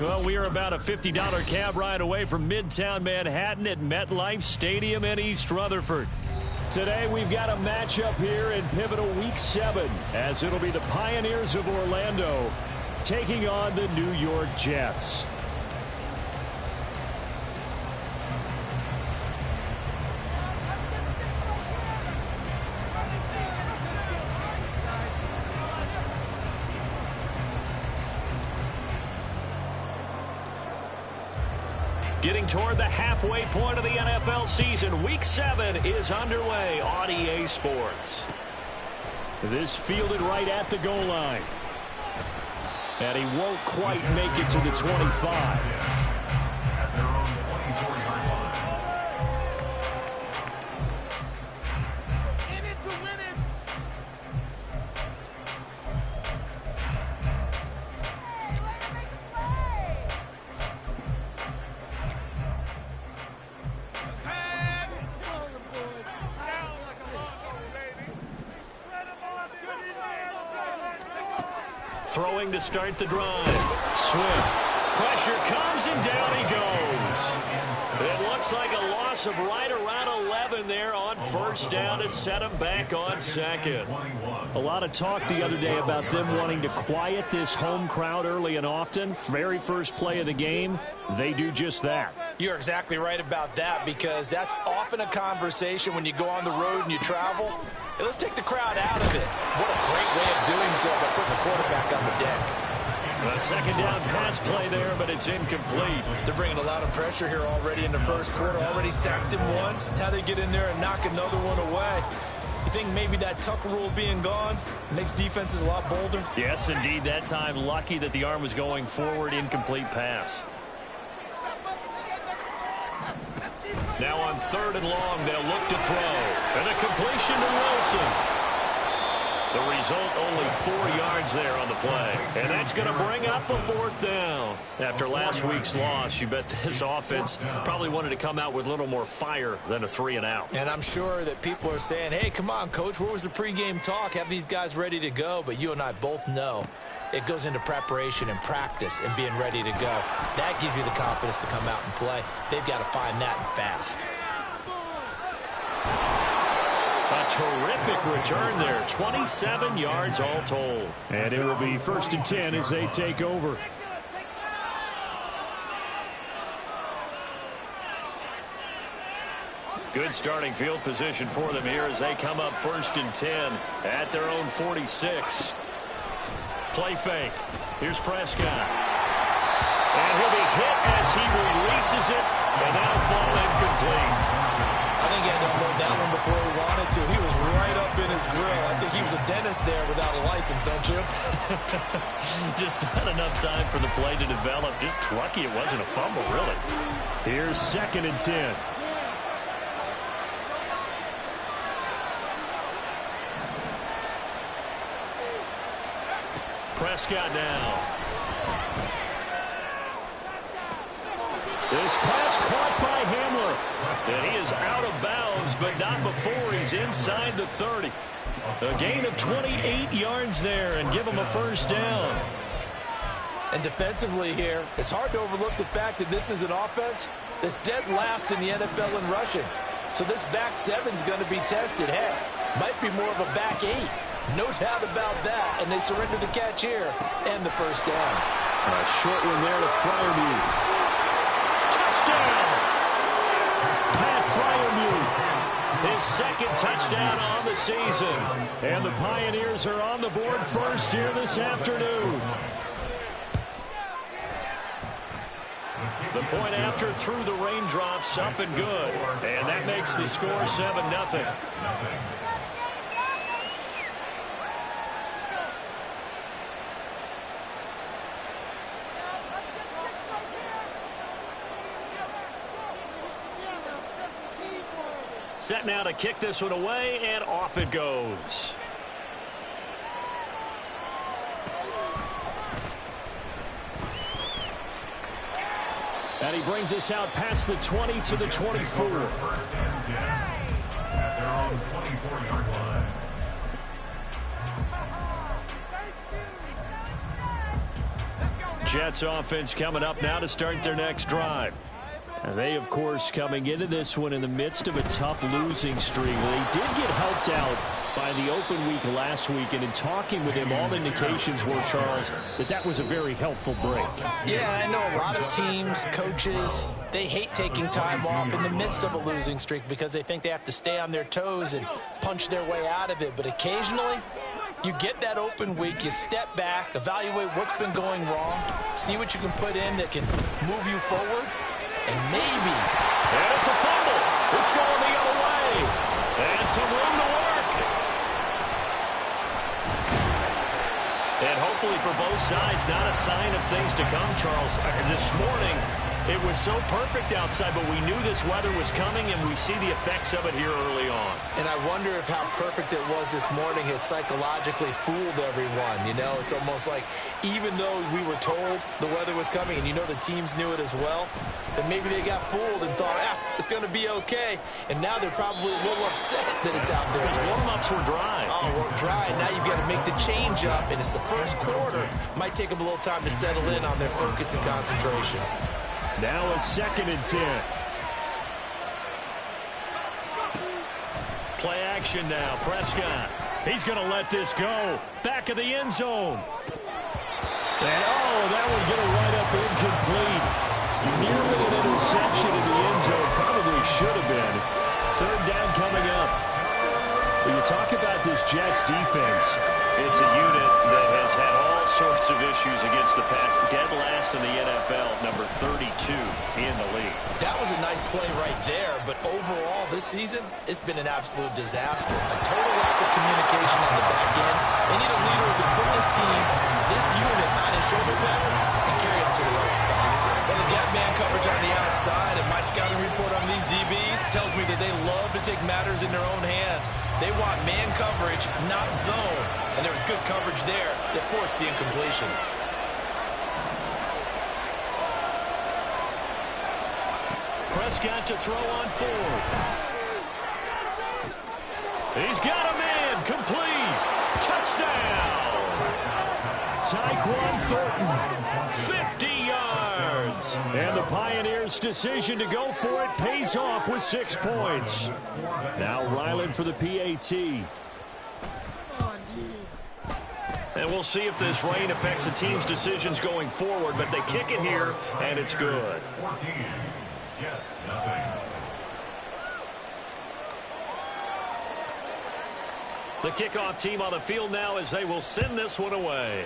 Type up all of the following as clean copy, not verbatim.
Well, we are about a $50 cab ride away from Midtown Manhattan at MetLife Stadium in East Rutherford. Today, we've got a matchup here in pivotal Week 7, as it'll be the Pioneers of Orlando taking on the New York Jets. Getting toward the halfway point of the NFL season, Week 7 is underway on EA Sports. This fielded right at the goal line. And he won't quite make it to the 25. Throwing to start the drive. Swift. Pressure comes and down he goes. It looks like a loss of right around 11 there on first down to set him back on second. A lot of talk the other day about them wanting to quiet this home crowd early and often. Very first play of the game, they do just that. You're exactly right about that, because that's often a conversation when you go on the road and you travel. Hey, let's take the crowd out of it. What a great way of doing so by putting the quarterback on the deck. A second down pass play there, but it's incomplete. They're bringing a lot of pressure here already in the first quarter. Already sacked him once. Now they get in there and knock another one away. You think maybe that Tucker rule being gone makes defenses a lot bolder? Yes, indeed. That time, lucky that the arm was going forward. Incomplete pass. Now on 3rd and long, they'll look to throw. And a completion to Wilson. The result, only 4 yards there on the play. And that's going to bring up a 4th down. After last week's loss, you bet this offense probably wanted to come out with a little more fire than a 3-and-out. And I'm sure that people are saying, hey, come on, Coach, where was the pregame talk? Have these guys ready to go? But you and I both know it goes into preparation and practice and being ready to go. That gives you the confidence to come out and play. They've got to find that and fast. A terrific return there. 27 yards all told. And it will be 1st and 10 as they take over. Good starting field position for them here as they come up 1st and 10 at their own 46. Play fake. Here's Prescott. And he'll be hit as he releases it, and that'll fall incomplete. I think he had to unload that one before he wanted to. He was right up in his grill. I think he was a dentist there without a license, don't you? Just not enough time for the play to develop. Just lucky it wasn't a fumble, really. Here's 2nd and 10. Prescott now. This pass caught by Hamler. And he is out of bounds, but not before he's inside the 30. A gain of 28 yards there and give him a 1st down. And defensively here, it's hard to overlook the fact that this is an offense that's dead last in the NFL in rushing. So this back 7's going to be tested. Heck, might be more of a back 8. No doubt about that. And they surrender the catch here and the 1st down. A short one there to Freiermuth. Touchdown! Pat Freiermuth, his 2nd touchdown on the season. And the Pioneers are on the board first here this afternoon. The point after through the raindrops, up and good. And that makes the score 7-0. Set now to kick this one away, and off it goes. And he brings us out past the 20 to the 24. At their own 24-yard line. Jets offense coming up now to start their next drive. And they, of course, coming into this one in the midst of a tough losing streak. They did get helped out by the open week last week, and in talking with him, all indications were, Charles, that was a very helpful break. Yeah, I know a lot of teams, coaches, they hate taking time off in the midst of a losing streak because they think they have to stay on their toes and punch their way out of it. But occasionally, you get that open week, you step back, evaluate what's been going wrong, see what you can put in that can move you forward, and maybe. And it's a fumble. It's going the other way. And some room to work. And hopefully for both sides, not a sign of things to come, Charles. This morning, it was so perfect outside, but we knew this weather was coming, and we see the effects of it here early on. And I wonder if how perfect it was this morning has psychologically fooled everyone. You know, it's almost like even though we were told the weather was coming, and you know the teams knew it as well, then maybe they got fooled and thought, it's going to be okay. And now they're probably a little upset that it's out there. Because warm-ups were dry. Oh, we're dry. Now you've got to make the change up, and it's the first quarter. Might take them a little time to settle in on their focus and concentration. Now a 2nd and 10. Play action now. Prescott. He's going to let this go. Back of the end zone. And, that would get it right up incomplete. Nearly an interception in the end zone. Probably should have been. 3rd down coming up. When you talk about this Jets defense, it's a unit that has had all sorts of issues against the pass. Dead last in the NFL, number 32 in the league. That was a nice play right there, but overall this season, it's been an absolute disaster. A total lack of communication on the back end. They need a leader who can put this team, this unit, on his shoulder pads and carry them to the right spots. Well, they've got man coverage on the outside, and my scouting report on these DBs tells me that they love to take matters in their own hands. They want man coverage, not zone. And there was good coverage there that forced the incompletion. Prescott to throw on 4th. He's got a man. Complete. Touchdown. Tyquan Thornton. 50 yards. And the Pioneers' decision to go for it pays off with 6 points. Now Ryland for the PAT. And we'll see if this rain affects the team's decisions going forward, but they kick it here, and it's good. 14, Jets, nothing. The kickoff team on the field now as they will send this one away.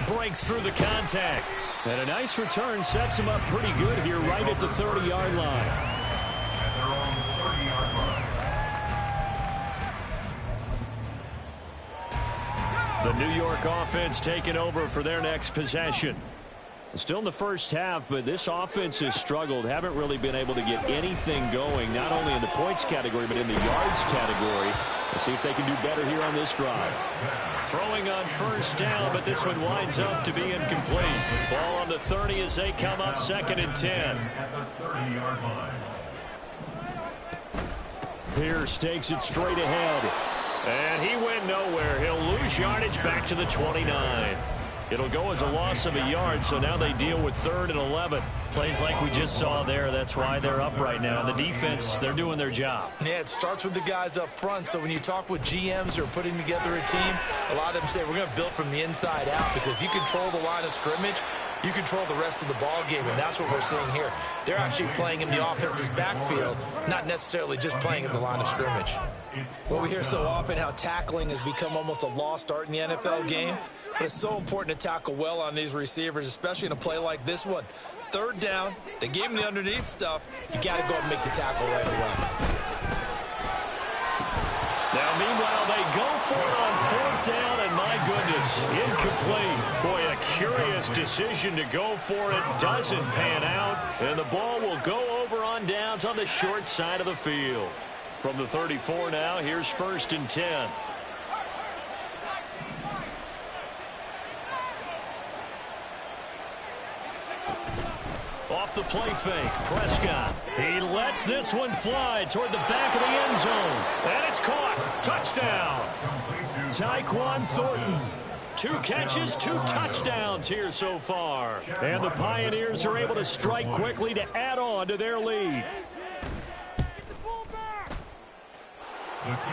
Breaks through the contact. And a nice return sets him up pretty good here right at the 30-yard line. The New York offense taking over for their next possession. Still in the first half, but this offense has struggled. Haven't really been able to get anything going, not only in the points category, but in the yards category. We'll see if they can do better here on this drive. Throwing on 1st down, but this one winds up to be incomplete. Ball on the 30 as they come up 2nd and 10. At the 30-yard line. Pierce takes it straight ahead. And he went nowhere. He'll lose yardage back to the 29. It'll go as a loss of a yard, so now they deal with 3rd and 11. Plays like we just saw there. That's why they're up right now. And the defense, they're doing their job. Yeah, it starts with the guys up front. So when you talk with GMs who are putting together a team, a lot of them say we're going to build from the inside out, because if you control the line of scrimmage, you control the rest of the ball game, and that's what we're seeing here. They're actually playing in the offense's backfield, not necessarily just playing at the line of scrimmage. Well, we hear so often how tackling has become almost a lost art in the NFL game, but it's so important to tackle well on these receivers, especially in a play like this one. 3rd down, they gave him the underneath stuff. You got to go and make the tackle right away. Now, meanwhile, they go for it on 4th down, and my goodness, incomplete. Boy, a curious decision to go for it. Doesn't pan out, and the ball will go over on downs on the short side of the field. From the 34 now, here's 1st and 10. Off the play fake. Prescott. He lets this one fly toward the back of the end zone. And it's caught. Touchdown. Tyquan Thornton. 2 catches, 2 touchdowns here so far. And the Pioneers are able to strike quickly to add on to their lead.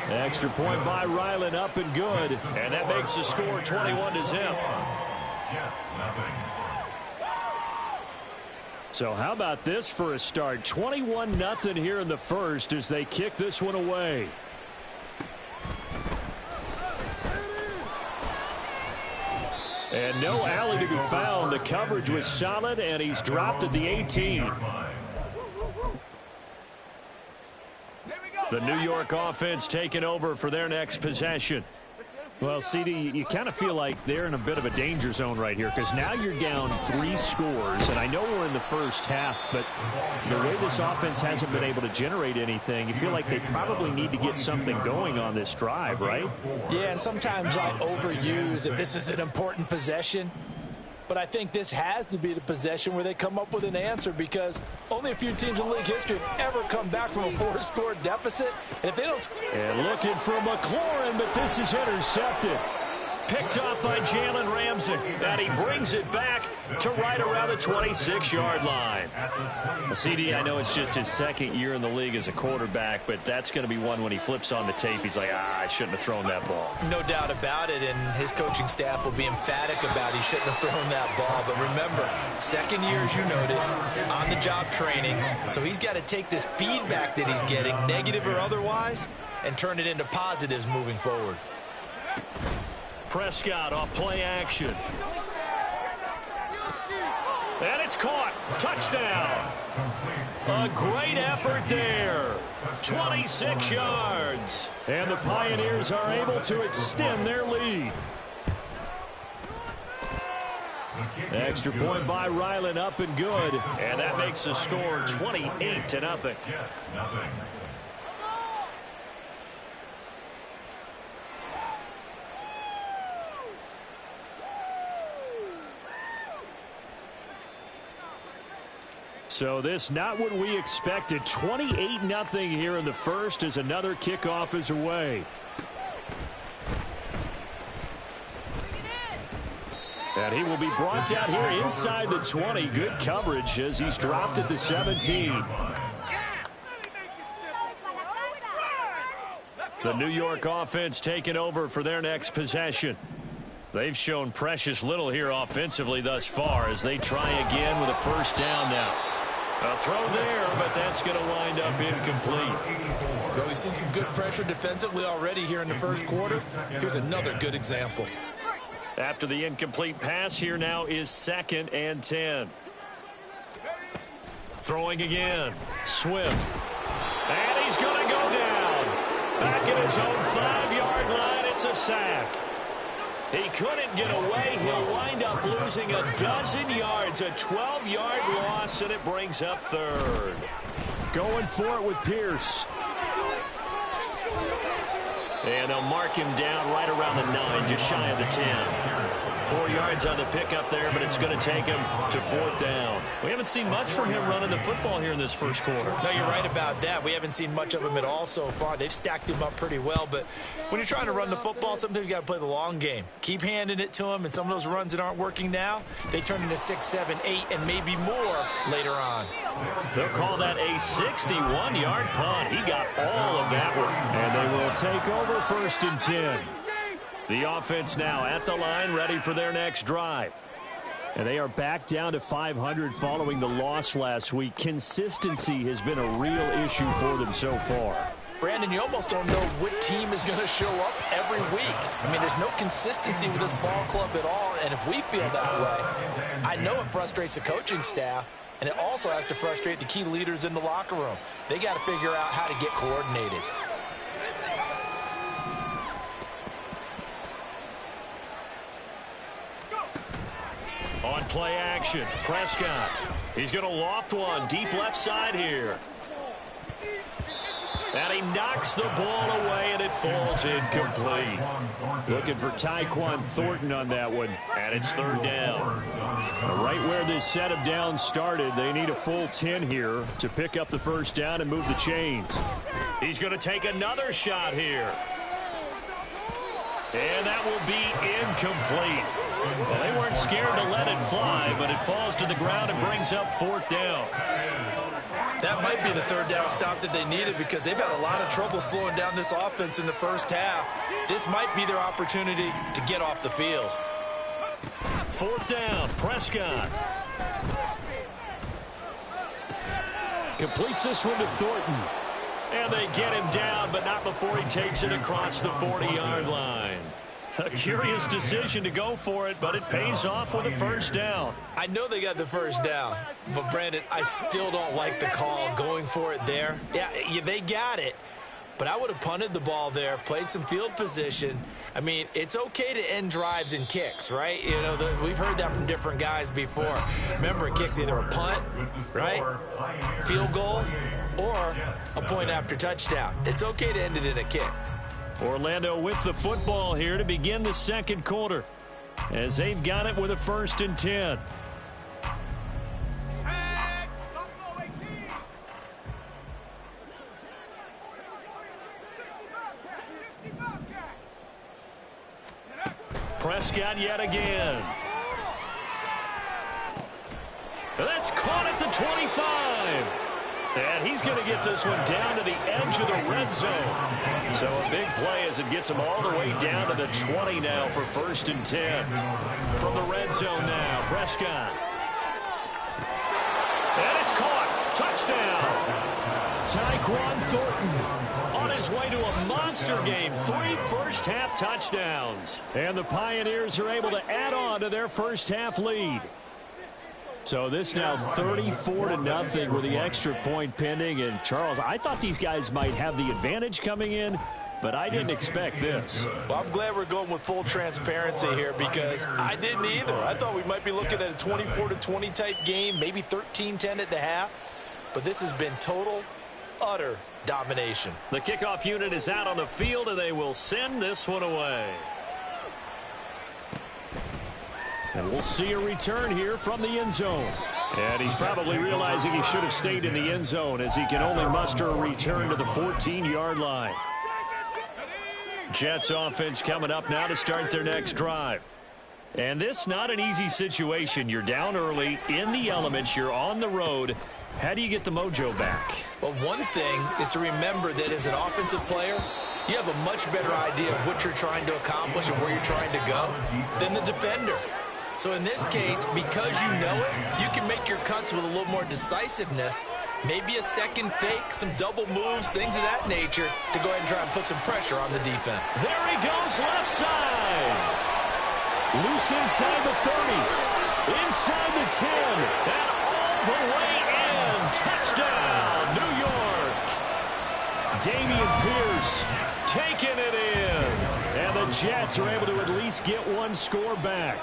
Extra point by Ryland, up and good. And that makes the score 21-0. So how about this for a start? 21-0 here in the first as they kick this one away. And no alley to be found. The coverage was solid, and he's dropped at the 18. The New York offense taking over for their next possession. Well, CD, you kind of feel like they're in a bit of a danger zone right here because now you're down 3 scores, and I know we're in the first half, but the way this offense hasn't been able to generate anything, you feel like they probably need to get something going on this drive, right? Yeah, and sometimes I overuse if this is an important possession. But I think this has to be the possession where they come up with an answer because only a few teams in league history have ever come back from a 4-score deficit. And if they don't... And looking for McLaurin, but this is intercepted. Picked up by Jalen Ramsey. And he brings it back to right around the 26-yard line. CD, I know it's just his second year in the league as a quarterback, but that's going to be one when he flips on the tape. He's like, I shouldn't have thrown that ball. No doubt about it, and his coaching staff will be emphatic about he shouldn't have thrown that ball. But remember, second year, as you noted, on-the-job training. So he's got to take this feedback that he's getting, negative or otherwise, and turn it into positives moving forward. Prescott off play action. And it's caught. Touchdown. A great effort there. 26 yards. And the Pioneers are able to extend their lead. Extra point by Ryland, up and good. And that makes the score 28-0. So this not what we expected. 28-0 here in the first as another kickoff is away. And he will be brought down here inside the 20. Good coverage as he's dropped at the 17. The New York offense taking over for their next possession. They've shown precious little here offensively thus far as they try again with a first down now. A throw there, but that's going to wind up incomplete. So we've seen some good pressure defensively already here in the first quarter. Here's another good example. After the incomplete pass, here now is 2nd and 10. Throwing again. Swift. And he's going to go down. Back at his own 5-yard line, it's a sack. He couldn't get away. He'll wind up losing a dozen yards, a 12-yard loss, and it brings up 3rd. Going for it with Pierce. And they'll mark him down right around the 9, just shy of the 10. 4 yards on the pickup there, but it's going to take him to 4th down. We haven't seen much from him running the football here in this first quarter. No, you're right about that. We haven't seen much of him at all so far. They've stacked him up pretty well, but when you're trying to run the football, sometimes you got to play the long game. Keep handing it to him, and some of those runs that aren't working now, they turn into 6, 7, 8, and maybe more later on. They'll call that a 61-yard punt. He got all of that one. And they will take over 1st and 10. The offense now at the line, ready for their next drive. And they are back down to 500 following the loss last week. Consistency has been a real issue for them so far. Brandon, you almost don't know what team is going to show up every week. I mean, there's no consistency with this ball club at all, and if we feel that way, I know it frustrates the coaching staff, and it also has to frustrate the key leaders in the locker room. They got to figure out how to get coordinated. On play action, Prescott. He's going to loft one deep left side here. And he knocks the ball away, and it falls incomplete. Looking for Tyquan Thornton on that one, and it's third down. Right where this set of downs started, they need a full 10 here to pick up the first down and move the chains. He's going to take another shot here. And that will be incomplete. Well, they weren't scared to let it fly, but it falls to the ground and brings up fourth down. That might be the third down stop that they needed because they've had a lot of trouble slowing down this offense in the first half. This might be their opportunity to get off the field. Fourth down, Prescott. Completes this one to Thornton. And they get him down, but not before he takes it across the 40-yard line. A curious decision to go for it, but it pays off with a first down. I know they got the first down, but, Brandon, I still don't like the call going for it there. Yeah, they got it, but I would have punted the ball there, played some field position. I mean, it's okay to end drives and kicks, right? You know, we've heard that from different guys before. Remember, a kick's either a punt, right, field goal, or a point after touchdown. It's okay to end it in a kick. Orlando with the football here to begin the second quarter as they've got it with a 1st and 10. Prescott yet again. That's caught at the 25. And he's going to get this one down to the edge of the red zone. So a big play as it gets him all the way down to the 20 now for 1st and 10. From the red zone now, Prescott. And it's caught. Touchdown. Tyquan Thornton on his way to a monster game. 3 first-half touchdowns. And the Pioneers are able to add on to their first-half lead. So this now 34-0 with the extra point pending. And, Charles, I thought these guys might have the advantage coming in, but I didn't expect this. Well, I'm glad we're going with full transparency here because I didn't either. I thought we might be looking at a 24-20 type game, maybe 13-10 at the half. But this has been total, utter domination. The kickoff unit is out on the field, and they will send this one away. And we'll see a return here from the end zone. And he's probably realizing he should have stayed in the end zone as he can only muster a return to the 14-yard line. Jets offense coming up now to start their next drive. And this not an easy situation. You're down early, in the elements, you're on the road. How do you get the mojo back? Well, one thing is to remember that as an offensive player, you have a much better idea of what you're trying to accomplish and where you're trying to go than the defender. So in this case, because you know it, you can make your cuts with a little more decisiveness, maybe a second fake, some double moves, things of that nature, to go ahead and try and put some pressure on the defense. There he goes, left side. Loose inside the 30, inside the 10, and all the way in. Touchdown, New York. Dameon Pierce taking it in. And the Jets are able to at least get one score back.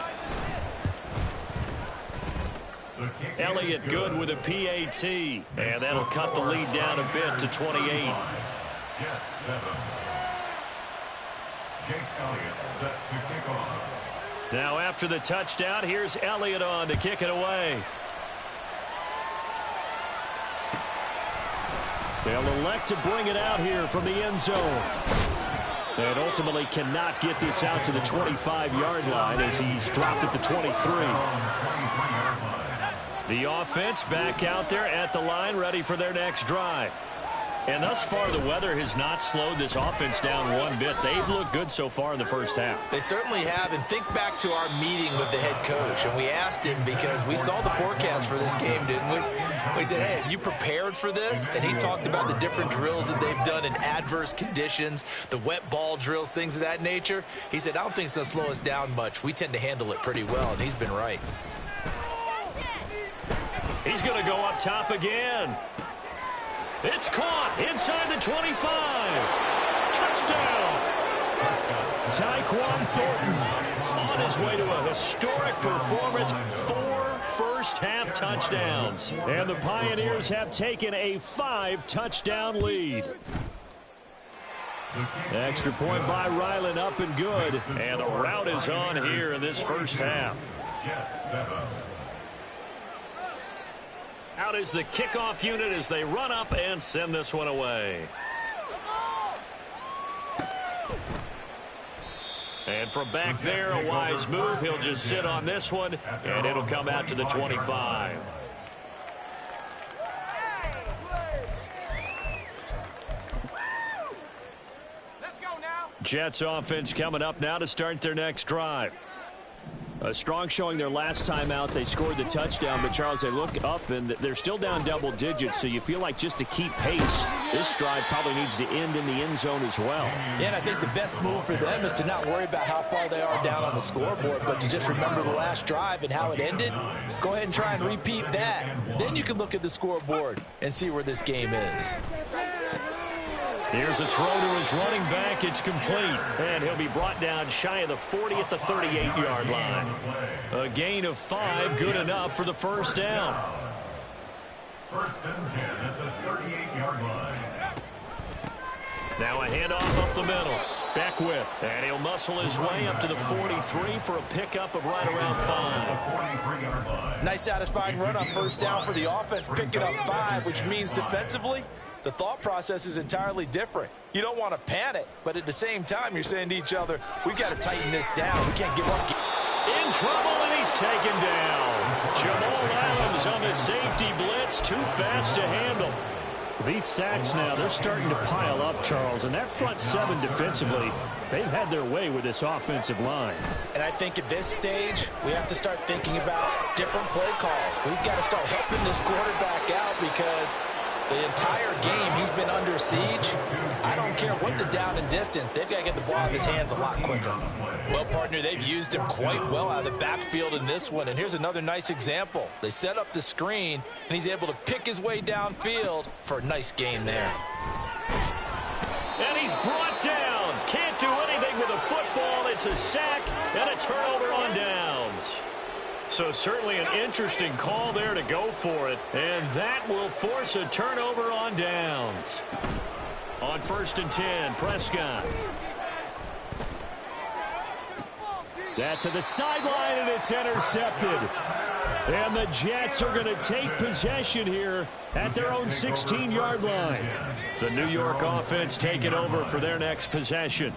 Elliott good with a PAT, and that'll cut the lead down a bit to 28. Jets 7. Jake Elliott set to kick off. Now after the touchdown, here's Elliott on to kick it away. They'll elect to bring it out here from the end zone. And ultimately cannot get this out to the 25-yard line as he's dropped at the 23. The offense back out there at the line, ready for their next drive. And thus far, the weather has not slowed this offense down one bit. They've looked good so far in the first half. They certainly have. And think back to our meeting with the head coach. And we asked him because we saw the forecast for this game, didn't we? We said, hey, have you prepared for this? And he talked about the different drills that they've done in adverse conditions, the wet ball drills, things of that nature. He said, I don't think it's going to slow us down much. We tend to handle it pretty well, and he's been right. He's going to go up top again. It's caught inside the 25. Touchdown. Tyquan Thornton on his way to a historic performance. 4 first-half touchdowns. And the Pioneers have taken a 5-touchdown lead. Extra point by Ryland, up and good. And the rout is on here in this first half. Out is the kickoff unit as they run up and send this one away. And from back there, a wise move. He'll just sit on this one, and it'll come out to the 25. Jets offense coming up now to start their next drive. A strong showing their last time out. They scored the touchdown, but Charles, they look up and they're still down double digits, so you feel like just to keep pace, this drive probably needs to end in the end zone as well. Yeah, and I think the best move for them is to not worry about how far they are down on the scoreboard, but to just remember the last drive and how it ended. Go ahead and try and repeat that. Then you can look at the scoreboard and see where this game is. Here's a throw to his running back. It's complete. And he'll be brought down shy of the 40 at the 38-yard line. A gain of 5, good enough for the first down. First and 10 at the 38-yard line. Now a handoff up the middle. Beckwith. And he'll muscle his way up to the 43 for a pickup of right around 5. Nice satisfying run on first down for the offense, picking up 5, which means defensively, the thought process is entirely different. You don't want to panic, but at the same time, you're saying to each other, we've got to tighten this down. We can't give up. In trouble, and he's taken down. Jamal Adams on the safety blitz, too fast to handle. These sacks now, they're starting to pile up, Charles, and that front seven defensively, they've had their way with this offensive line. And I think at this stage, we have to start thinking about different play calls. We've got to start helping this quarterback out because the entire game he's been under siege. I don't care what the down and distance. They've got to get the ball in his hands a lot quicker. Well, partner, they've used him quite well out of the backfield in this one. And here's another nice example. They set up the screen, and he's able to pick his way downfield for a nice gain there. And he's brought down. Can't do anything with a football. It's a sack and a turnover on downs. So certainly an interesting call there to go for it. And that will force a turnover on downs. On first and 10, Prescott. That to the sideline, and it's intercepted. And the Jets are going to take possession here at their own 16-yard line. The New York offense taking over for their next possession.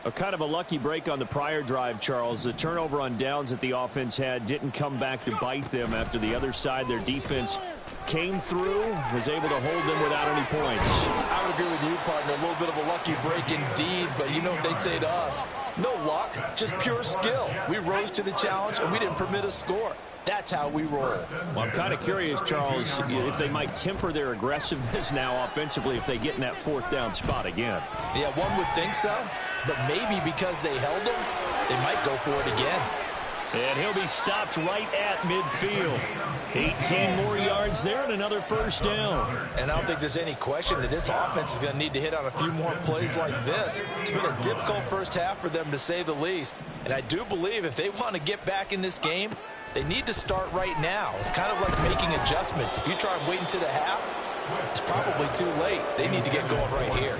A kind of a lucky break on the prior drive, Charles. The turnover on downs that the offense had didn't come back to bite them after the other side. Their defense came through, was able to hold them without any points. I would agree with you, partner. A little bit of a lucky break indeed, but you know what they'd say to us? No luck, just pure skill. We rose to the challenge, and we didn't permit a score. That's how we roll. Well, I'm kind of curious, Charles, if they might temper their aggressiveness now offensively if they get in that fourth down spot again. Yeah, one would think so, but maybe because they held them, they might go for it again. And he'll be stopped right at midfield. 18 more yards there and another first down. And I don't think there's any question that this offense is going to need to hit on a few more plays like this. It's been a difficult first half for them, to say the least. And I do believe if they want to get back in this game, they need to start right now. It's kind of like making adjustments. If you try and wait until the half, it's probably too late. They need to get going right here.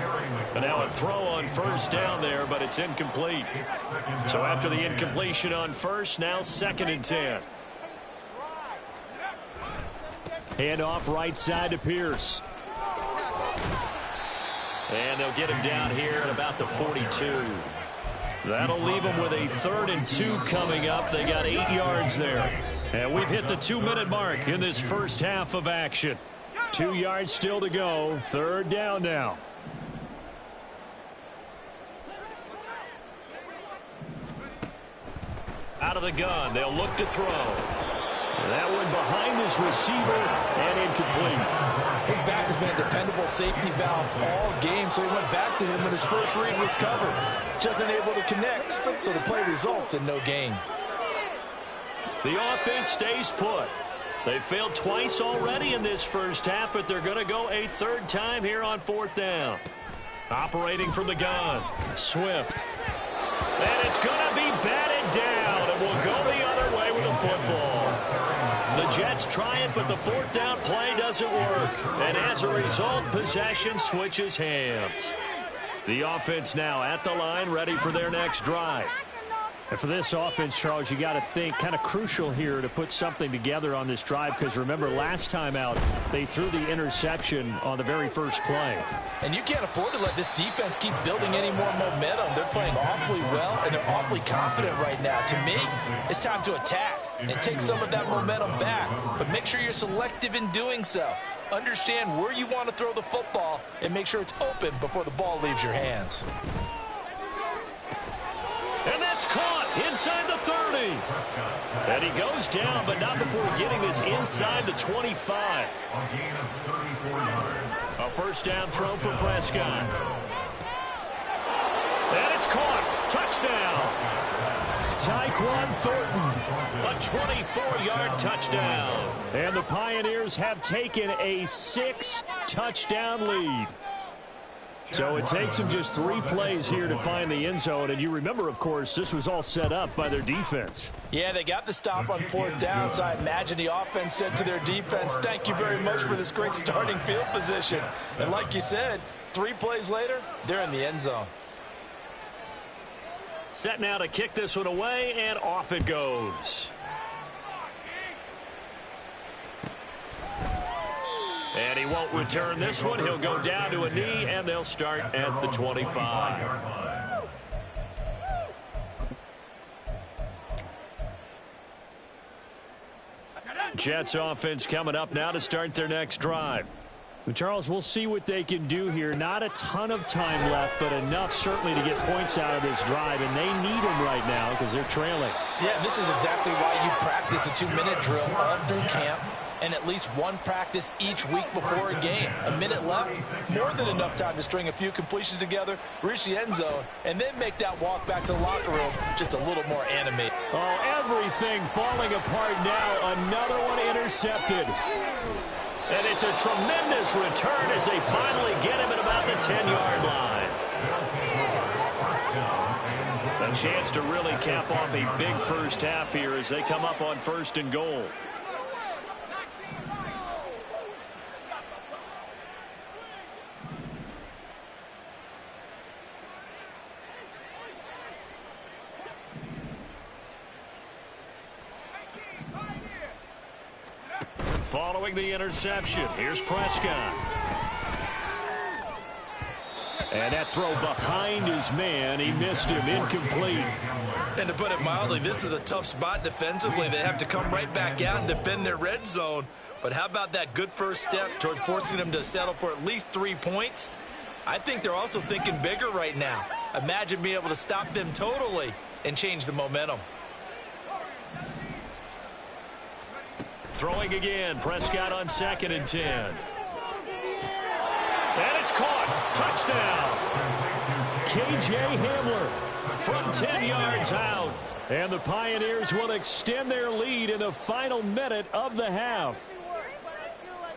And now a throw on first down there, but it's incomplete. So after the incompletion on first, now second and 10. Handoff right side to Pierce. And they'll get him down here at about the 42. That'll leave them with a 3rd and 2 coming up. They got 8 yards there. And we've hit the 2-minute mark in this first half of action. 2 yards still to go. 3rd down now. Out of the gun. They'll look to throw. That one behind his receiver and incomplete. His back has been a dependable safety valve all game, so he went back to him when his first read was covered. Just unable to connect, so the play results in no gain. The offense stays put. They failed twice already in this first half, but they're going to go a 3rd time here on 4th down. Operating from the gun, Swift. And it's going to be batted down, and we'll go the other way with the football. The Jets try it, but the 4th down play doesn't work. And as a result, possession switches hands. The offense now at the line, ready for their next drive. And for this offense, Charles, you got to think kind of crucial here to put something together on this drive, because remember last time out they threw the interception on the very first play. And you can't afford to let this defense keep building any more momentum. They're playing awfully well, and they're awfully confident right now. To me, it's time to attack and take some of that momentum back, but make sure you're selective in doing so. Understand where you want to throw the football and make sure it's open before the ball leaves your hands. And that's caught inside the 30. And he goes down, but not before getting this inside the 25. A first down throw for Prescott. And it's caught. Touchdown. Tyquan Thornton. A 24-yard touchdown. And the Pioneers have taken a 6-touchdown lead. So it takes them just 3 plays here to find the end zone. And you remember, of course, this was all set up by their defense. Yeah, they got the stop on 4th down, so I imagine the offense said to their defense, thank you very much for this great starting field position. And like you said, 3 plays later, they're in the end zone. Set now to kick this one away, and off it goes. And he won't return this one. He'll go down to a knee, and they'll start at the 25. Jets offense coming up now to start their next drive. Well, Charles, we'll see what they can do here. Not a ton of time left, but enough certainly to get points out of this drive, and they need them right now because they're trailing. Yeah, this is exactly why you practice a 2-minute drill all through camp, and at least one practice each week before a game. A minute left, more than enough time to string a few completions together, reach the end zone, and then make that walk back to the locker room just a little more animated. Oh, everything falling apart now. Another one intercepted. And it's a tremendous return as they finally get him at about the 10-yard line. A chance to really cap off a big first half here as they come up on 1st and goal. Following the interception, here's Prescott. And that throw behind his man, he missed him, incomplete. And to put it mildly, this is a tough spot defensively. They have to come right back out and defend their red zone. But how about that good first step towards forcing them to settle for at least 3 points? I think they're also thinking bigger right now. Imagine being able to stop them totally and change the momentum. Throwing again, Prescott on 2nd and 10. And it's caught. Touchdown. K.J. Hamler from 10 yards out. And the Pioneers will extend their lead in the final minute of the half.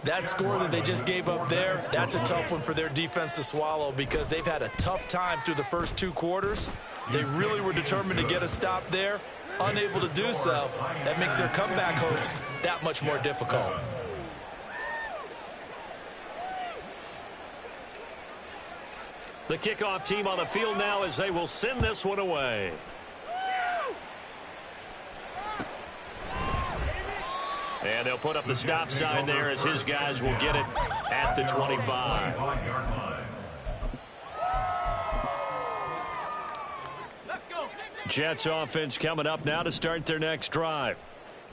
That score that they just gave up there, that's a tough one for their defense to swallow because they've had a tough time through the first 2 quarters. They really were determined to get a stop there. Unable to do so, that makes their comeback hopes that much more difficult. The kickoff team on the field now as they will send this one away. And they'll put up the stop sign there as his guys will get it at the 25. Jets offense coming up now to start their next drive.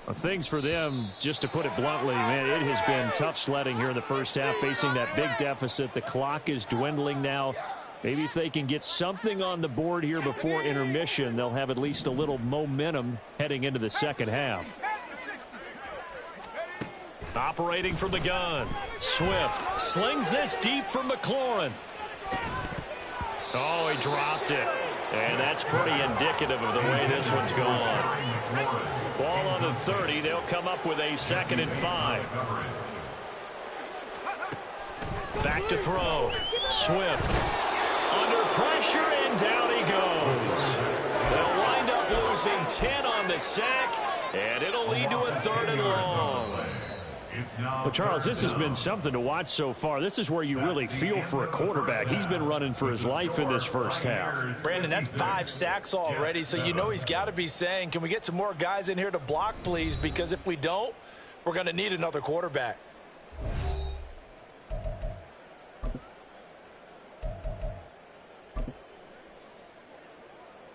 Well, things for them, just to put it bluntly, man, it has been tough sledding here in the first half, facing that big deficit. The clock is dwindling now. Maybe if they can get something on the board here before intermission, they'll have at least a little momentum heading into the second half. Operating from the gun. Swift slings this deep for McLaurin. Oh, he dropped it. And that's pretty indicative of the way this one's gone. Ball on the 30. They'll come up with a 2nd and 5. Back to throw. Swift under pressure, and down he goes. They'll wind up losing 10 on the sack, and it'll lead to a 3rd and long. Well, Charles, this has been something to watch so far. This is where you really feel for a quarterback. He's been running for his life in this first half. Brandon, that's 5 sacks already, so you know he's got to be saying, can we get some more guys in here to block, please? Because if we don't, we're going to need another quarterback.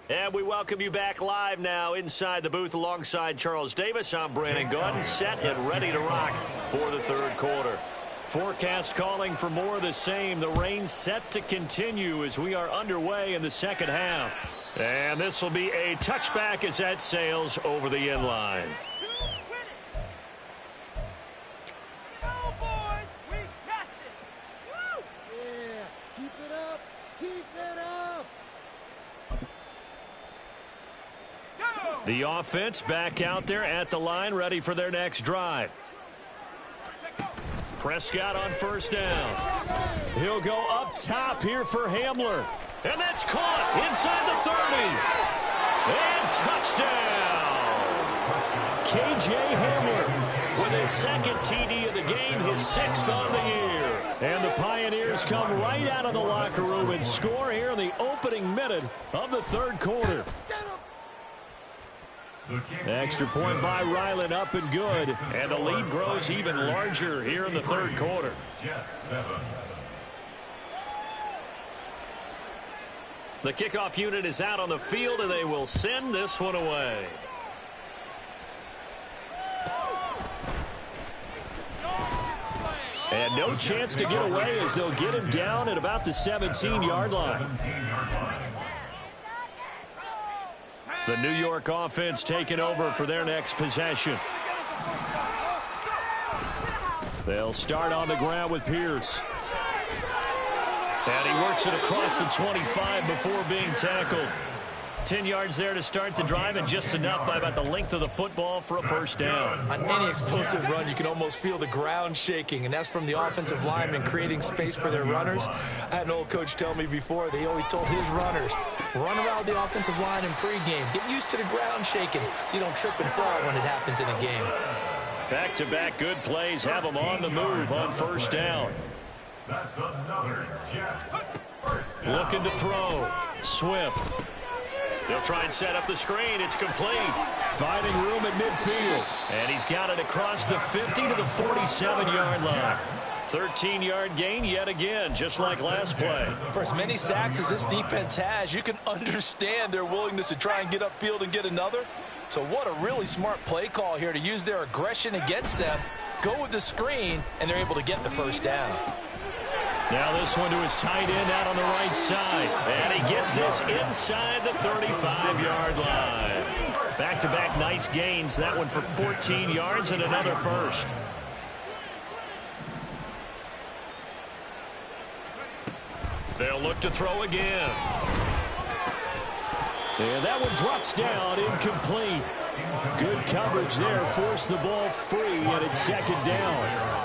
And we welcome you back live now inside the booth alongside Charles Davis. I'm Brandon Gaudin, set and ready to rock for the third quarter. Forecast calling for more of the same. The rain set to continue as we are underway in the second half. And this will be a touchback as that sails over the end line. The offense back out there at the line, ready for their next drive. Prescott on first down. He'll go up top here for Hamler. And that's caught inside the 30. And touchdown! K.J. Hamler with his second TD of the game, his 6th on the year. And the Pioneers come right out of the locker room and score here in the opening minute of the third quarter. Extra point by Ryland, up and good. And the lead grows even larger here in the third quarter. The kickoff unit is out on the field, and they will send this one away. And no chance to get away as they'll get him down at about the 17-yard line. The New York offense taking over for their next possession. They'll start on the ground with Pierce. And he works it across the 25 before being tackled. 10 yards there to start the drive, and just enough by about the length of the football for a first down. On any explosive run, you can almost feel the ground shaking, and that's from the offensive linemen creating space for their runners. I had an old coach tell me before, they always told his runners, run around the offensive line in pregame. Get used to the ground shaking so you don't trip and fall when it happens in a game. Back-to-back good plays have them on the move on first down. That's another Jets first down. Looking to throw. Swift. They'll try and set up the screen. It's complete. Finding room at midfield. And he's got it across the 50 to the 47-yard line. 13-yard gain yet again, just like last play. For as many sacks as this defense has, you can understand their willingness to try and get upfield and get another. So what a really smart play call here to use their aggression against them, go with the screen, and they're able to get the first down. Now this one to his tight end out on the right side. And he gets this inside the 35-yard line. Back-to-back nice gains. That one for 14 yards and another first. They'll look to throw again. And that one drops down, incomplete. Good coverage there, forced the ball free, and it's second down.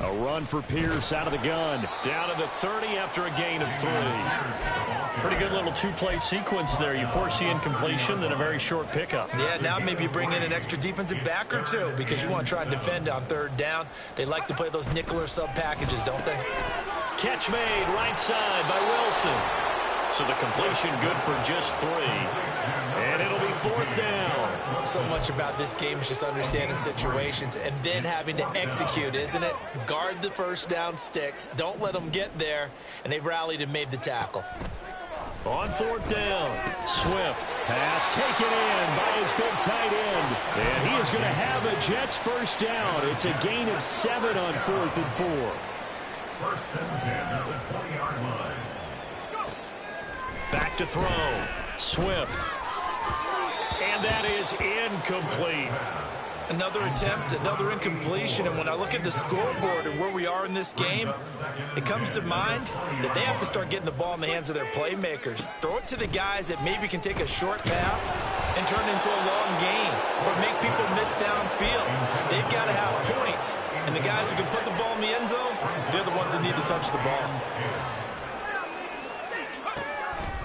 A run for Pierce out of the gun. Down to the 30 after a gain of 3. Pretty good little two-play sequence there. You force the incompletion, then a very short pickup. Yeah, now maybe you bring in an extra defensive back or two because you want to try and defend on third down. They like to play those nickel or sub packages, don't they? Catch made right side by Wilson. So the completion good for just 3. And it'll be fourth down. So much about this game is just understanding situations and then having to execute, isn't it? Guard the first down sticks. Don't let them get there. And they rallied and made the tackle. On fourth down, Swift. Pass taken in by his big tight end. And he is going to have a Jets first down. It's a gain of 7 on 4th and 4. First and 10 at the 20-yard line. Back to throw. Swift. And that is incomplete. Another attempt, another incompletion, and when I look at the scoreboard and where we are in this game, it comes to mind that they have to start getting the ball in the hands of their playmakers. Throw it to the guys that maybe can take a short pass and turn it into a long gain or make people miss downfield. They've got to have points, and the guys who can put the ball in the end zone, they're the ones that need to touch the ball.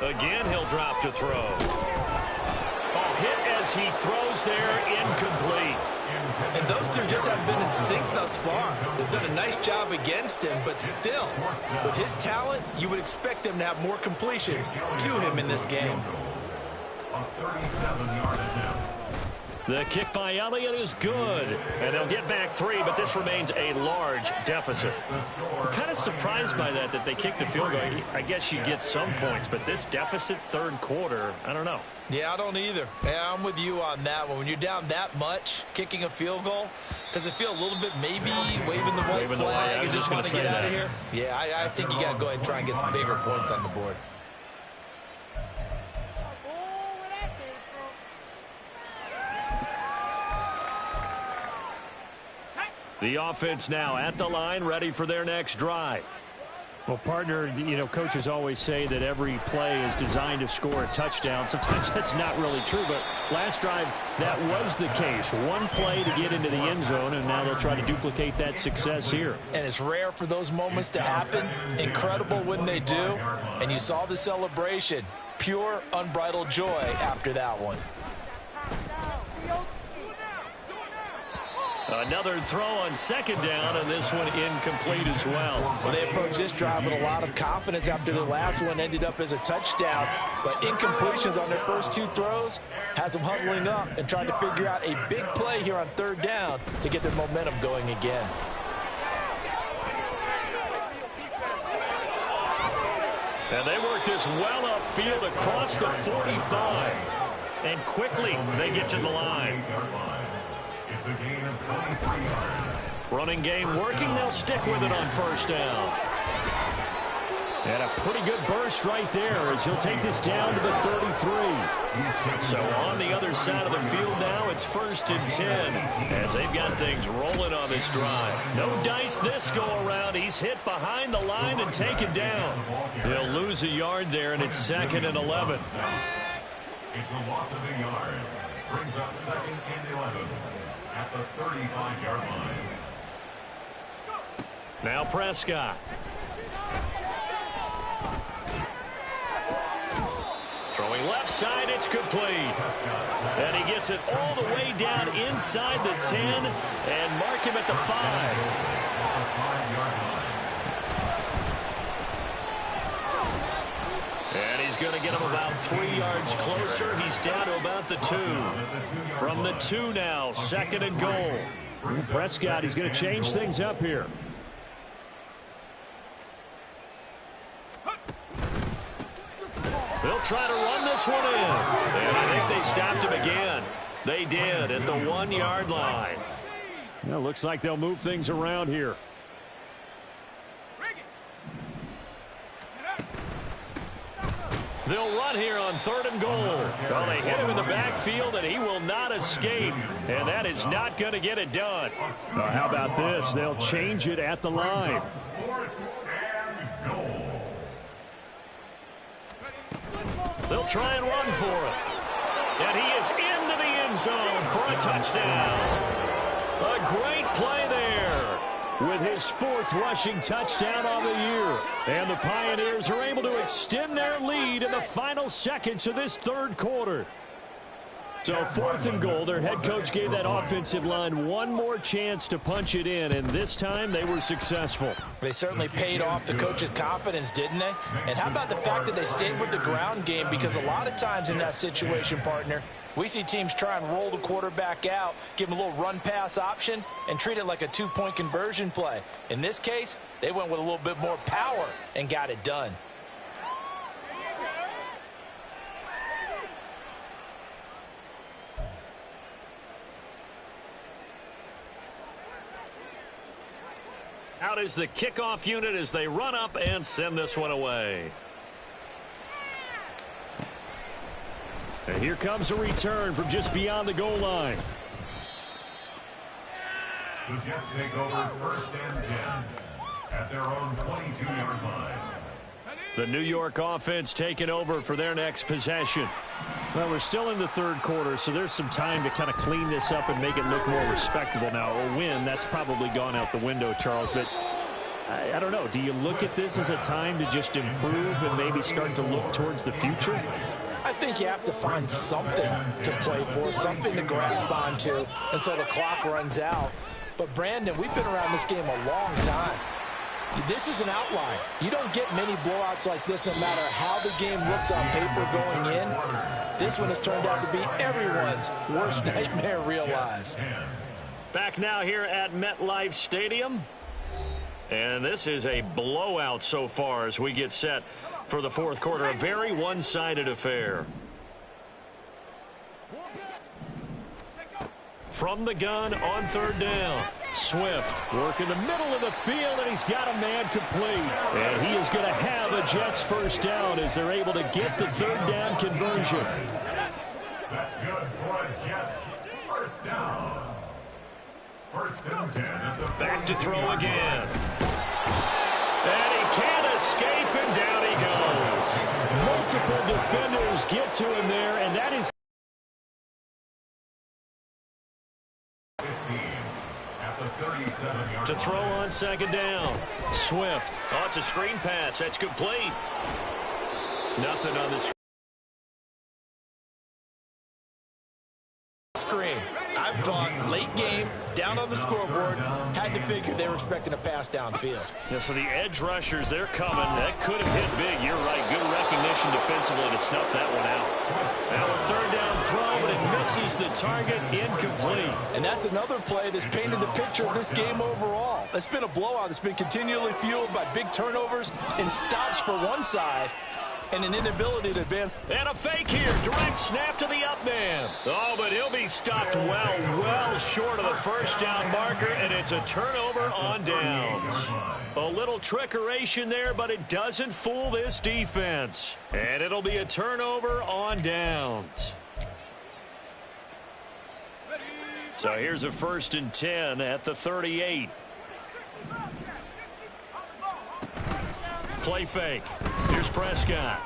Again, he'll drop to throw. as he throws there, incomplete. And those two just haven't been in sync thus far. They've done a nice job against him, but still, with his talent, you would expect them to have more completions to him in this game. A 37-yard attempt. The kick by Elliott is good. And they'll get back 3, but this remains a large deficit. I'm kind of surprised by that they kicked the field goal. I guess you get some points, but this deficit third quarter, I don't know. Yeah, I don't either. Yeah, I'm with you on that one. When you're down that much, kicking a field goal, does it feel a little bit maybe waving the white flag and just want to get out of here? Yeah, I think you got to go ahead and try and get some bigger points on the board. The offense now at the line, ready for their next drive. Well, partner, you know, coaches always say that every play is designed to score a touchdown. Sometimes that's not really true, but last drive, that was the case. One play to get into the end zone, and now they'll try to duplicate that success here. And it's rare for those moments to happen. Incredible when they do. And you saw the celebration. Pure, unbridled joy after that one. Another throw on second down, and this one incomplete as well. Well, they approached this drive with a lot of confidence after the last one ended up as a touchdown. But incompletions on their first 2 throws has them huddling up and trying to figure out a big play here on third down to get their momentum going again. And they work this well upfield across the 45. And quickly they get to the line. It's a gain of 23 yards. Running game working. They'll stick with it on first down. And a pretty good burst right there as he'll take this down to the 33. So on the other side of the field now, it's 1st and 10 as they've got things rolling on this drive. No dice this go around. He's hit behind the line and taken down. They'll lose a yard there, and it's 2nd and 11. It's a loss of a yard. Brings up 2nd and 11 at the 35-yard line. Now Prescott. Throwing left side, it's complete. And he gets it all the way down inside the 10 and mark him at the 5. And he's going to get him about 3 yards closer. He's down to about the 2. From the 2 now, 2nd and goal. Prescott, he's going to change things up here. They'll try to run this one in. And I think they stopped him again. They did at the 1-yard line. Well, looks like they'll move things around here. They'll run here on 3rd and goal. Well, they hit him in the backfield, and he will not escape. And that is not going to get it done. How about this? They'll change it at the line. 4th and goal. They'll try and run for it. And he is into the end zone for a touchdown. A great play there. With his 4th rushing touchdown on the year. And the Pioneers are able to extend their lead in the final seconds of this 3rd quarter. So 4th and goal, their head coach gave that offensive line one more chance to punch it in, and this time they were successful. They certainly paid off the coach's confidence, didn't they? And how about the fact that they stayed with the ground game? Because a lot of times in that situation, partner, we see teams try and roll the quarterback out, give him a little run-pass option, and treat it like a 2-point conversion play. In this case, they went with a little bit more power and got it done. Out is the kickoff unit as they run up and send this one away. And here comes a return from just beyond the goal line. The Jets take over 1st and 10 at their own 22-yard line. The New York offense taking over for their next possession. Well, we're still in the 3rd quarter, so there's some time to kind of clean this up and make it look more respectable now. A win, that's probably gone out the window, Charles, but I don't know. Do you look at this as a time to just improve and maybe start to look towards the future? I think you have to find something to play for, something to grasp onto until the clock runs out. But, Brandon, we've been around this game a long time. This is an outlier. You don't get many blowouts like this no matter how the game looks on paper going in. This one has turned out to be everyone's worst nightmare realized. Back now here at MetLife Stadium. And this is a blowout so far as we get set for the fourth quarter. A very one-sided affair. From the gun on third down. Swift working the middle of the field, and he's got a man complete. And he is going to have a Jets first down as they're able to get the third down conversion. That's good for a Jets first down. First and 10 at the back to throw again. And he can't escape, and down he goes. Multiple defenders get to him there, and that is to throw on second down. Swift. Oh, it's a screen pass. That's complete. Nothing on the screen. I've thought late game, down on the scoreboard, had to figure they were expecting a pass downfield. Yeah, so the edge rushers, they're coming. That could have hit big. You're right. Good recognition defensively to snuff that one out. Now a third down throw, but it misses the target. Incomplete. And that's another play that's painted the picture of this game overall. It's been a blowout. It's been continually fueled by big turnovers and stops for one side and an inability to advance. And a fake here. Direct snap to the up man. Oh, but he'll be stopped well short of the first down marker, and it's a turnover on downs. A little trickeration there, but it doesn't fool this defense. And it'll be a turnover on downs. So here's a 1st and 10 at the 38. Play fake. Here's Prescott.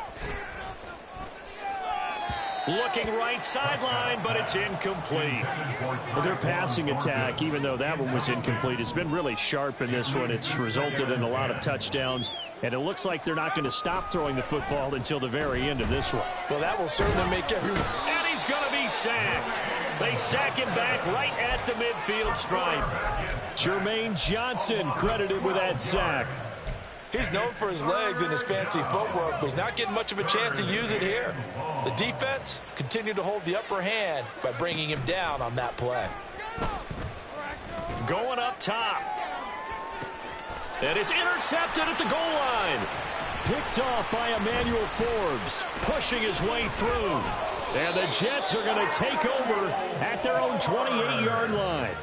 Looking right sideline, but it's incomplete. Well, their passing attack, even though that one was incomplete, has been really sharp in this one. It's resulted in a lot of touchdowns, and it looks like they're not going to stop throwing the football until the very end of this one. Well, that will certainly make everyone. And he's going to be sacked. They sack him back right at the midfield stripe. Jermaine Johnson credited with that sack. He's known for his legs and his fancy footwork, but he's not getting much of a chance to use it here. The defense continued to hold the upper hand by bringing him down on that play. Going up top. And it's intercepted at the goal line. Picked off by Emmanuel Forbes. Pushing his way through. And the Jets are going to take over at their own 28-yard line.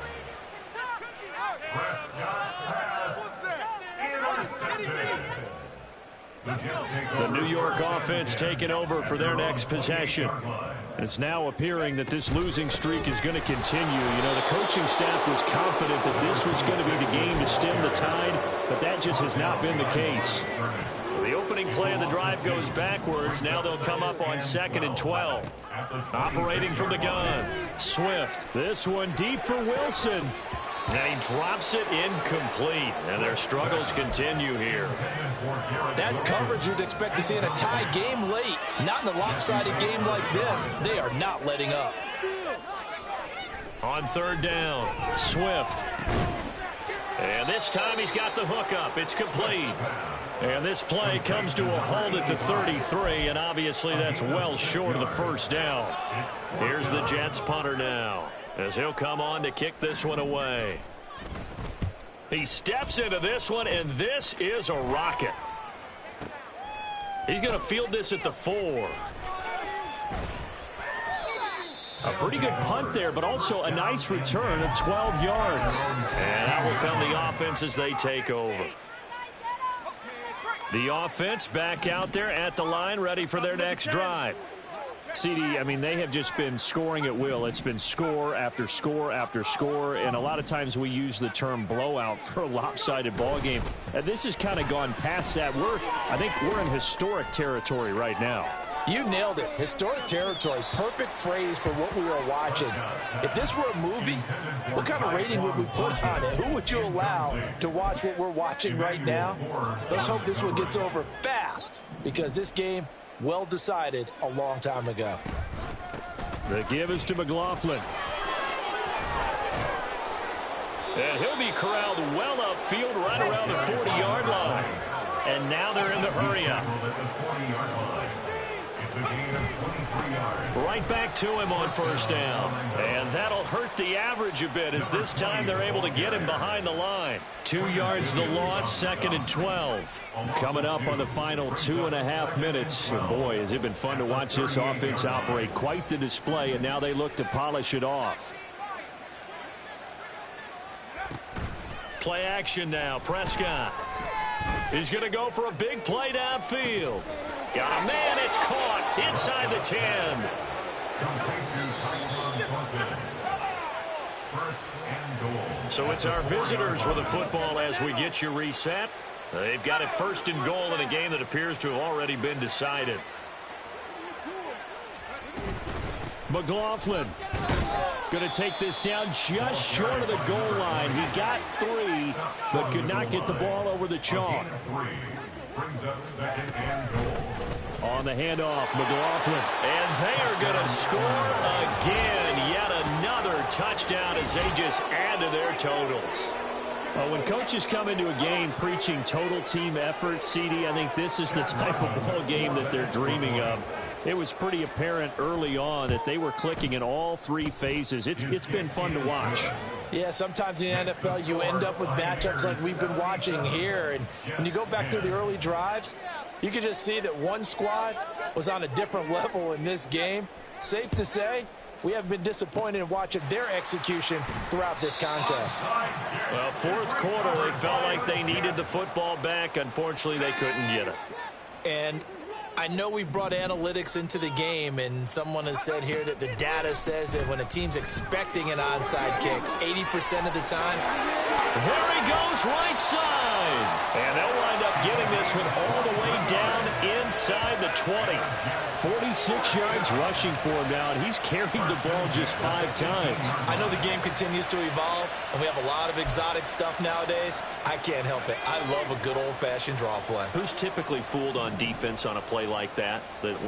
The New York offense taking over for their next possession. It's now appearing that this losing streak is going to continue. You know, the coaching staff was confident that this was going to be the game to stem the tide, but that just has not been the case. The opening play of the drive goes backwards. Now they'll come up on 2nd and 12. Operating from the gun. Swift. This one deep for Wilson. And he drops it incomplete. And their struggles continue here. That's coverage you'd expect to see in a tie game late. Not in a lopsided game like this. They are not letting up. On third down, Swift. And this time he's got the hook up. It's complete. And this play comes to a halt at the 33, and obviously that's well short of the first down. Here's the Jets punter now, as he'll come on to kick this one away. He steps into this one, and this is a rocket. He's going to field this at the 4. A pretty good punt there, but also a nice return of 12 yards. And out will come the offense as they take over. The offense back out there at the line, ready for their next drive. CD, I mean, they have just been scoring at will. It's been score after score after score, and a lot of times we use the term blowout for a lopsided ball game. This has kind of gone past that. I think we're in historic territory right now. You nailed it. Historic territory. Perfect phrase for what we are watching. If this were a movie, what kind of rating would we put on it? Who would you allow to watch what we're watching right now? Let's hope this one gets over fast, because this game well decided a long time ago. The give is to McLaughlin. And he'll be corralled well upfield right around the 40-yard line. And now they're in the hurry-up. Right back to him on first down. And that'll hurt the average a bit as this time they're able to get him behind the line. 2 yards the loss, 2nd and 12. Coming up on the final 2.5 minutes. Boy, has it been fun to watch this offense operate. Quite the display, and now they look to polish it off. Play action now. Prescott. He's going to go for a big play downfield. Got a man. It's caught inside the 10. So it's our visitors with the football as we get you reset. They've got it 1st and goal in a game that appears to have already been decided. McLaughlin going to take this down just short of the goal line. He got 3, but could not get the ball over the chalk. Brings up 2nd and goal. On the handoff, McLaughlin. And they are going to score again. Yet another touchdown as they just add to their totals. Well, when coaches come into a game preaching total team effort, CD, I think this is the type of ball game that they're dreaming of. It was pretty apparent early on that they were clicking in all 3 phases. It's been fun to watch. Yeah, sometimes in the NFL you end up with matchups like we've been watching here. And when you go back to the early drives, you can just see that one squad was on a different level in this game. Safe to say, we haven't been disappointed in watching their execution throughout this contest. Well, 4th quarter, they felt like they needed the football back. Unfortunately, they couldn't get it. And I know we brought analytics into the game, and someone has said here that the data says that when a team's expecting an onside kick, 80% of the time. There he goes, right side. And they'll wind up getting this one all the way down inside the 20. 46 yards rushing for him now, and he's carried the ball just 5 times. I know the game continues to evolve, and we have a lot of exotic stuff nowadays. I can't help it. I love a good old-fashioned draw play. Who's typically fooled on defense on a play like that,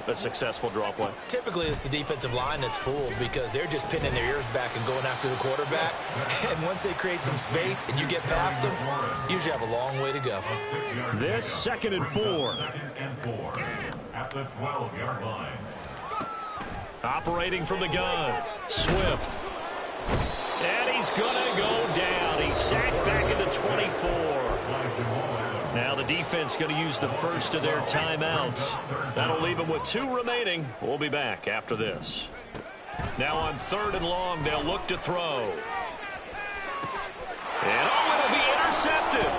a successful draw play? Typically, it's the defensive line that's fooled because they're just pinning their ears back and going after the quarterback. And once they create some space and you get past them, you usually have a long way to go. This 2nd and 4. 2nd and 4 at the 12-yard line. Operating from the gun, Swift. And he's going to go down. He's sacked back at the 24. Now the defense going to use the first of their timeouts. That'll leave them with 2 remaining. We'll be back after this. Now on 3rd and long, they'll look to throw. And it'll be intercepted.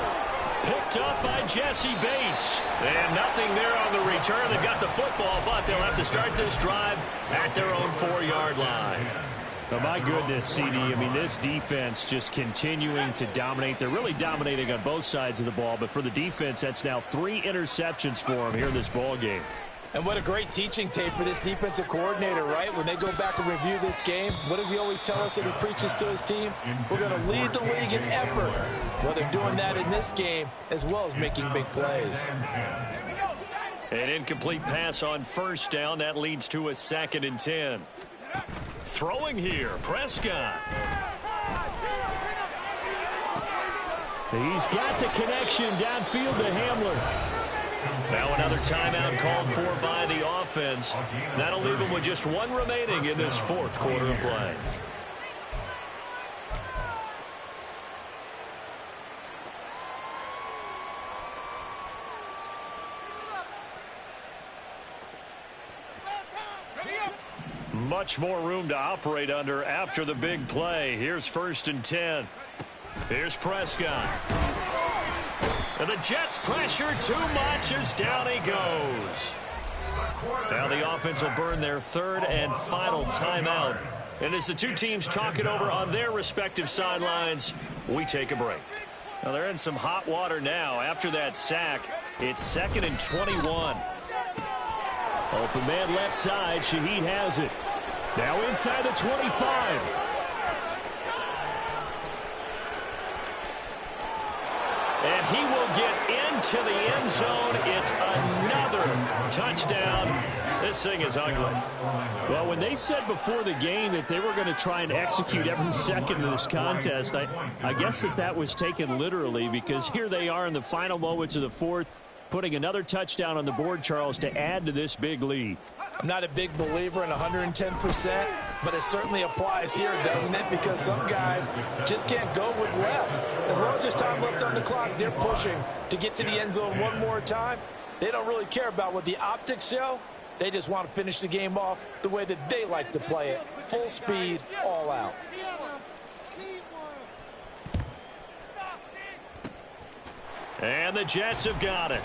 Picked up by Jesse Bates. And nothing there on the return. They've got the football, but they'll have to start this drive at their own 4-yard line. Oh, my goodness, CD. I mean, this defense just continuing to dominate. They're really dominating on both sides of the ball, but for the defense, that's now 3 interceptions for them here in this ball game. And what a great teaching tape for this defensive coordinator, right? When they go back and review this game, what does he always tell us that he preaches to his team? We're going to lead the league in effort. Well, they're doing that in this game as well as making big plays. An incomplete pass on 1st down. That leads to a 2nd and 10. Throwing here, Prescott. He's got the connection downfield to Hamler. Now another timeout called for by the offense. That'll leave them with just 1 remaining in this 4th quarter of play. Much more room to operate under after the big play. Here's 1st and 10. Here's Prescott. And the Jets pressure too much as down he goes. Now the offense will burn their 3rd and final timeout. And as the 2 teams talk it over on their respective sidelines, we take a break. Now they're in some hot water now. After that sack, it's 2nd and 21. Open man left side. Shaheed has it. Now inside the 25. And he will get into the end zone. It's another touchdown. This thing is ugly. Well, when they said before the game that they were going to try and execute every second of this contest, I guess that was taken literally, because here they are in the final moments of the fourth, putting another touchdown on the board, Charles, to add to this big lead. I'm not a big believer in 110%, but it certainly applies here, doesn't it? Because some guys just can't go with less. As long as there's time left on the clock, they're pushing to get to the end zone one more time. They don't really care about what the optics show. They just want to finish the game off the way that they like to play it. Full speed, all out. And the Jets have got it.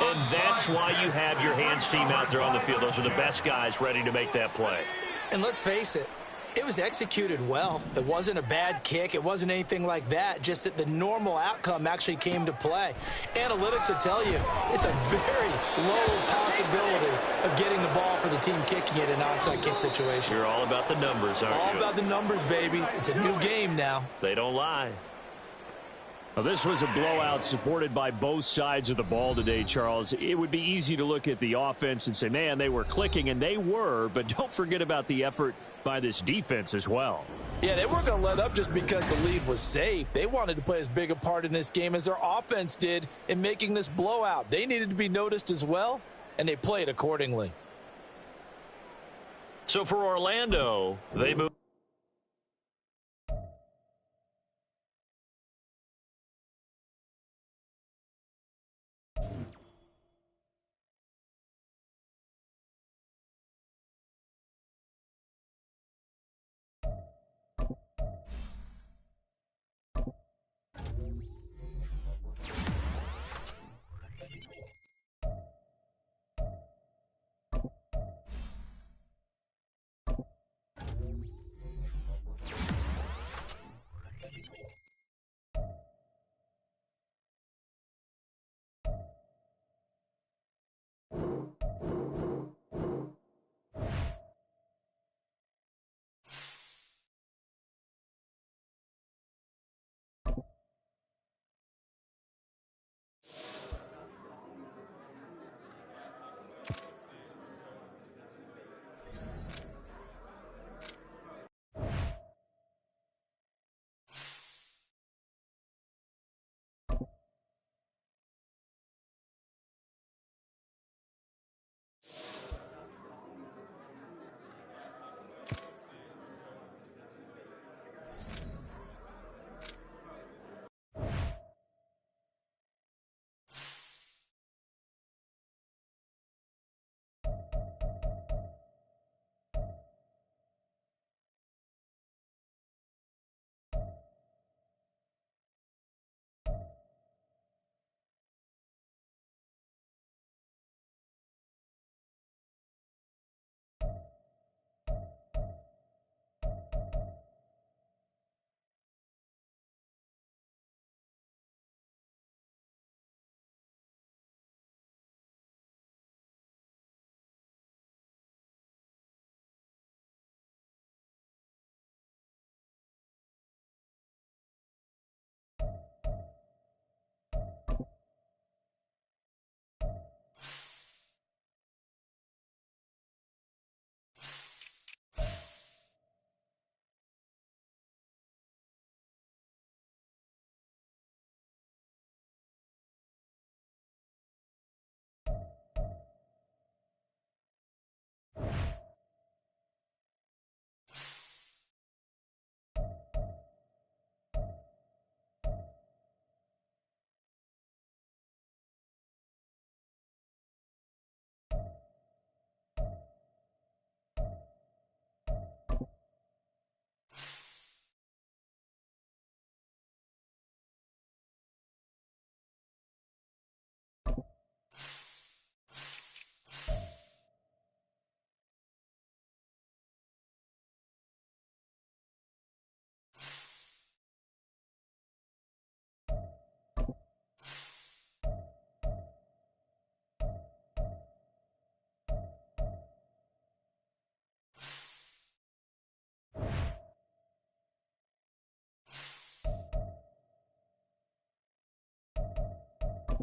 And that's why you have your hands team out there on the field. Those are the best guys ready to make that play. And let's face it, it was executed well. It wasn't a bad kick. It wasn't anything like that. Just that the normal outcome actually came to play. Analytics will tell you it's a very low possibility of getting the ball for the team kicking it in an onside kick situation. You're all about the numbers, aren't you? All about the numbers, baby. It's a new game now. They don't lie. Well, this was a blowout supported by both sides of the ball today, Charles. It would be easy to look at the offense and say, man, they were clicking, and they were, but don't forget about the effort by this defense as well. Yeah, they weren't going to let up just because the lead was safe. They wanted to play as big a part in this game as their offense did in making this blowout. They needed to be noticed as well, and they played accordingly. So for Orlando, they move.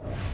Ball.